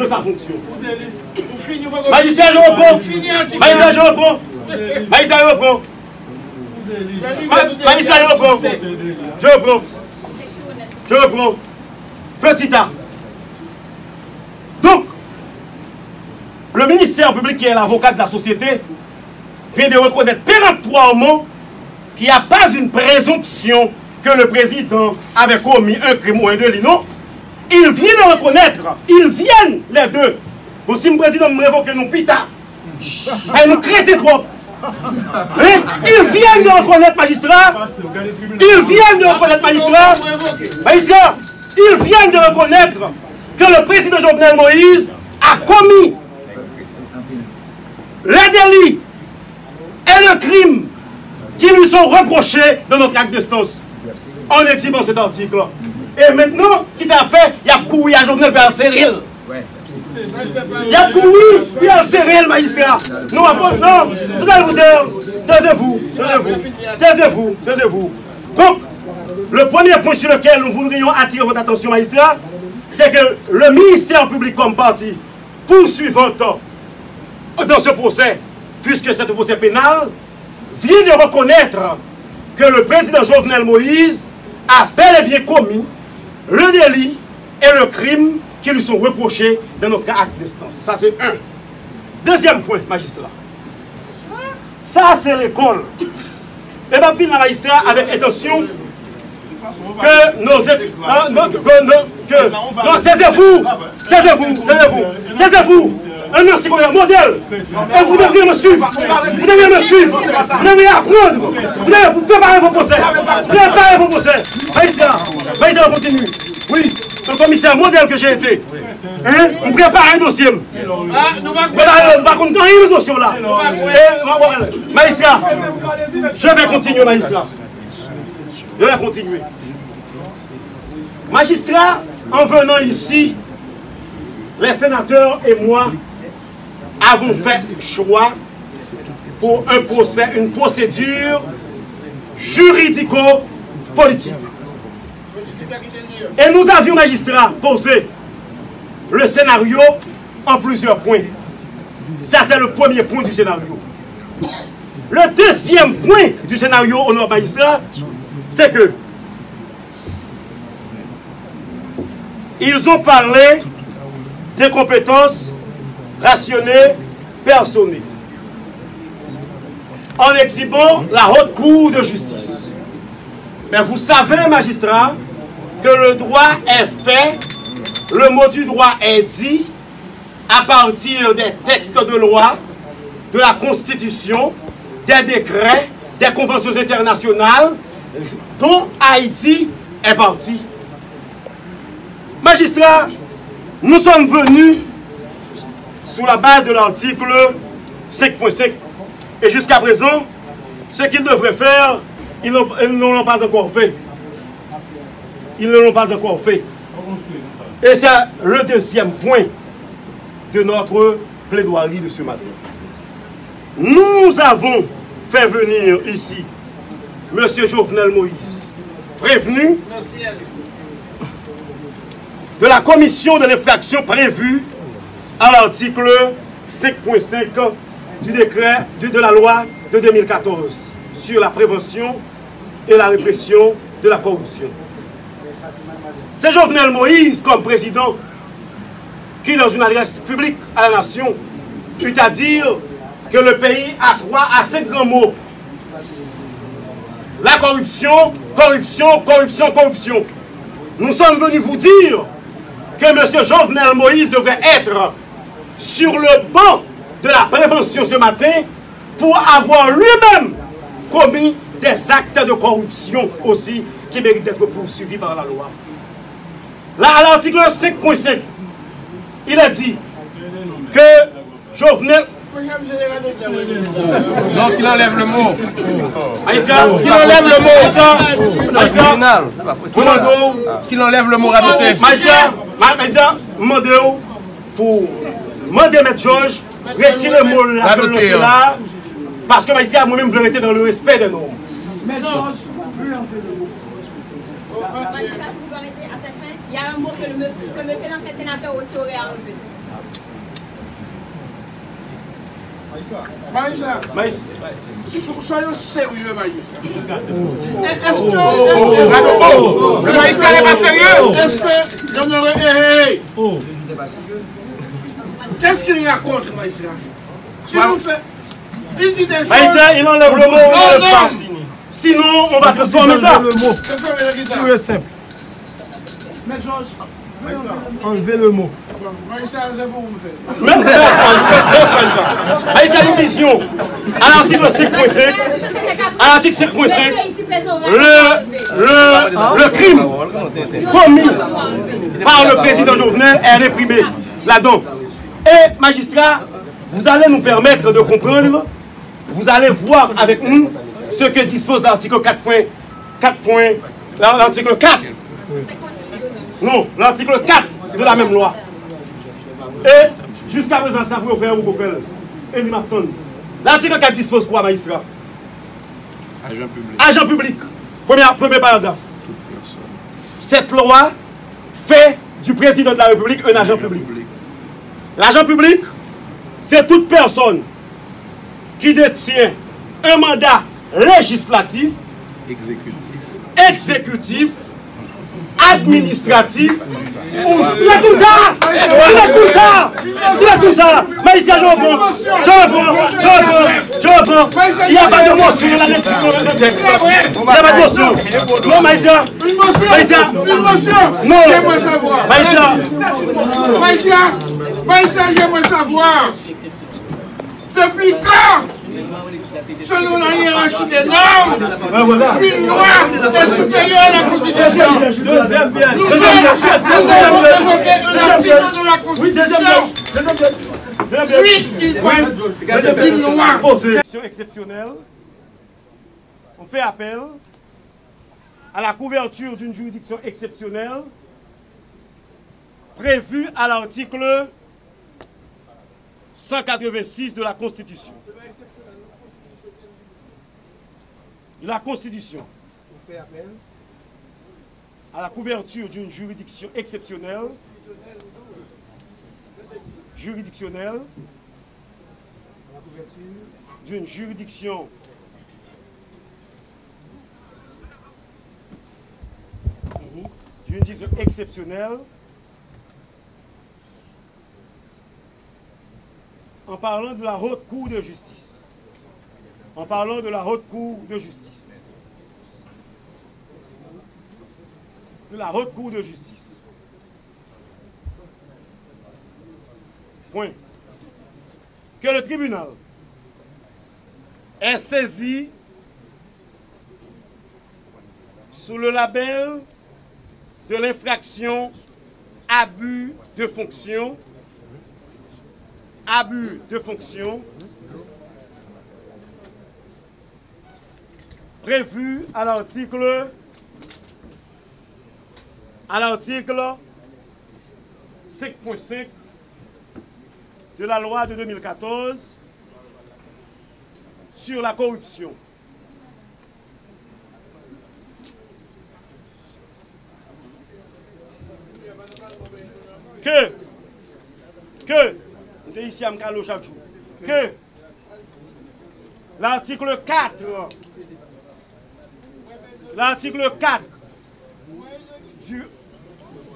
de sa fonction. Magistrat, je reprends. Magistrat, je reprends. Magistrat, je reprends. Magistrat, je reprends. Je reprends. Je reprends. Petit A. Donc, le ministère public, qui est l'avocat de la société, vient de reconnaître péremptoirement qu'il n'y a pas une présomption que le président avait commis un crime ou un délit. Non, ils viennent de reconnaître. Ils viennent, les deux. Bon, si le président me révoque nous pita, et nous traitons trop. Ils viennent de reconnaître, magistrat. Ils viennent de reconnaître, magistrat. Magistrat, ils viennent de reconnaître que le président Jovenel Moïse a commis les délits et le crime qui lui sont reprochés de notre acte d'instance en exhibant cet article. Et maintenant, qui ça fait? Il y a couru à Jovenel Pierre Cyril. Il y a couru Pierre Cyril, magistrat. Non, non, vous allez vous dire, taisez-vous, taisez-vous, taisez-vous. Donc, le premier point sur lequel nous voudrions attirer votre attention, magistrat, c'est que le ministère public comme partie poursuivante dans ce procès, puisque c'est un procès pénal, vient de reconnaître que le président Jovenel Moïse a bel et bien commis le délit et le crime qui lui sont reprochés dans notre acte d'instance. Ça, c'est un. Deuxième point, magistrat. Ça, c'est l'école. Et bien, fin, magistrat, avec attention, que nos études. Non, taisez-vous, taisez-vous, taisez-vous, taisez-vous. Un ancien modèle. Et vous devriez me suivre. Vous devriez me suivre. Vous devriez apprendre. Vous devriez préparer vos procès. Préparez vos procès. Magistrat, continue. Oui, un commissaire modèle que j'ai été. Hein? On prépare un dossier. Nous ne une dossier là. Magistrat, je vais continuer, magistrat. Je vais continuer. Magistrat, en venant ici, les sénateurs et moi avons fait choix pour un procès, une procédure juridico-politique. Et nous avions, magistrat, posé le scénario en plusieurs points. Ça, c'est le premier point du scénario. Le deuxième point du scénario, honorable magistrat, c'est que ils ont parlé des compétences rationnées, personnées, en exhibant la haute cour de justice. Mais vous savez, magistrat, que le droit est fait, le mot du droit est dit à partir des textes de loi, de la Constitution, des décrets, des conventions internationales dont Haïti est partie. Magistrat, nous sommes venus sous la base de l'article 5.5 et jusqu'à présent, ce qu'ils devraient faire, ils ne l'ont pas encore fait. Ils ne l'ont pas encore fait. Et c'est le deuxième point de notre plaidoirie de ce matin. Nous avons fait venir ici M. Jovenel Moïse, prévenu de la commission de l'infraction prévue à l'article 5.5 du décret de la loi de 2014 sur la prévention et la répression de la corruption. C'est Jovenel Moïse comme président qui, dans une adresse publique à la nation, eut à dire que le pays a 3 à 5 grands mots. La corruption, corruption, corruption, corruption. Nous sommes venus vous dire que M. Jovenel Moïse devrait être sur le banc de la prévention ce matin pour avoir lui-même commis des actes de corruption aussi qui méritent d'être poursuivis par la loi. Là, à l'article 5.5, il a dit que Jovenel... Donc il enlève le mot. Il enlève le mot. Qu'il enlève le mot rajouté. Magistrat, demandez-vous pour demander à M. Georges retirer le mot là, parce que magistrat, moi-même, je rester dans le respect des normes. Mais Georges, plus enlever le mot. Magistrat, si vous permettez, à cette fin, il y a un mot que le monsieur l'ancien sénateur aussi aurait enlevé. Maïs. Soyons sérieux, Maïs. Le Maïs n'est pas sérieux. Est-ce que qu'est-ce qu'il raconte, Maïs? Il nous fait. Il dit des choses. Maïs, il enlève le mot. Sinon, on va transformer ça. C'est simple. Mais Georges, Enlevez le mot. Maïs, c'est pour vous faire. Même Maïs, une vision. À l'article 5.5, le crime commis par le président Jovenel est réprimé là-dedans. Et magistrat, vous allez nous permettre de comprendre, vous allez voir avec nous ce que dispose l'article 4. L'article 4. Non, l'article 4 de la même loi. Et jusqu'à présent, ça peut faire ou pas faire. Et il m'attend. L'article 4 dispose quoi, magistrat? Agent public. Agent public. Premier paragraphe. Cette loi fait du président de la République un agent public. L'agent public, c'est toute personne qui détient un mandat législatif, exécutif, administratif. Il a tout ça! Il a tout ça! Il a tout ça! Mais ici, je reprends. Il n'y a pas de motion dans la lecture de texte. Il n'y a pas de motion. Non, Maïsia. Maïsia. Non. Maïsia, j'aimerais savoir. Depuis quand, selon la hiérarchie des normes, une loi est supérieure à la Constitution? Nous avons évoqué un article de la Constitution. Oui, il parle d'une loi. Exceptionnelle. On fait appel à la couverture d'une juridiction exceptionnelle prévue à l'article 186 de la Constitution. La Constitution. On fait appel à la couverture d'une juridiction exceptionnelle. D'une juridiction exceptionnelle en parlant de la Haute Cour de justice. En parlant de la Haute Cour de justice. De la Haute Cour de justice. Point. Que le tribunal est saisi sous le label de l'infraction abus de fonction. Abus de fonction prévu à l'article 5.5 de la loi de 2014 sur la corruption. Que ici à Mkalo chaque jour, que l'article 4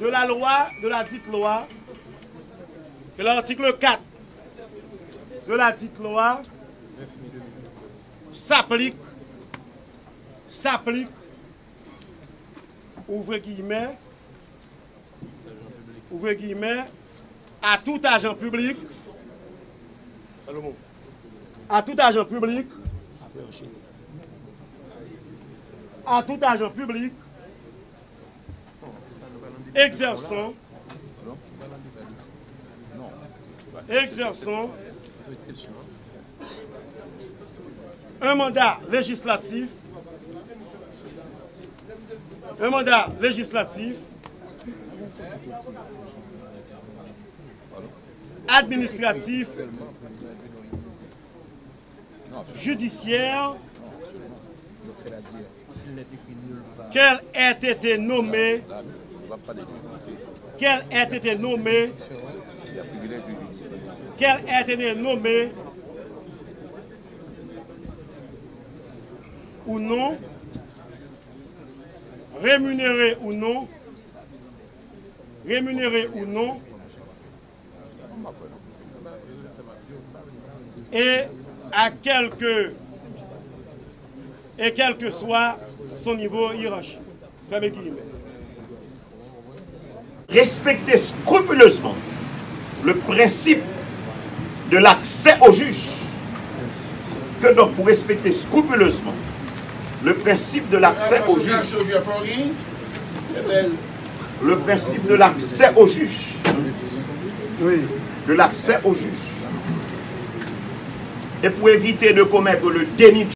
de la loi, de la dite loi, que l'article 4 de la dite loi s'applique, ouvrez guillemets, à tout agent public, exerçant un mandat législatif, administratif, judiciaire, qu'elle ait été nommée ou non, rémunéré ou non, et quel que soit son niveau hiérarchique. Fermez guillemets. Respecter scrupuleusement le principe de l'accès au juge. Que donc pour respecter scrupuleusement le principe de l'accès au juge. Le principe de l'accès au juge. Oui. De l'accès au juge. Et pour éviter de commettre le déni de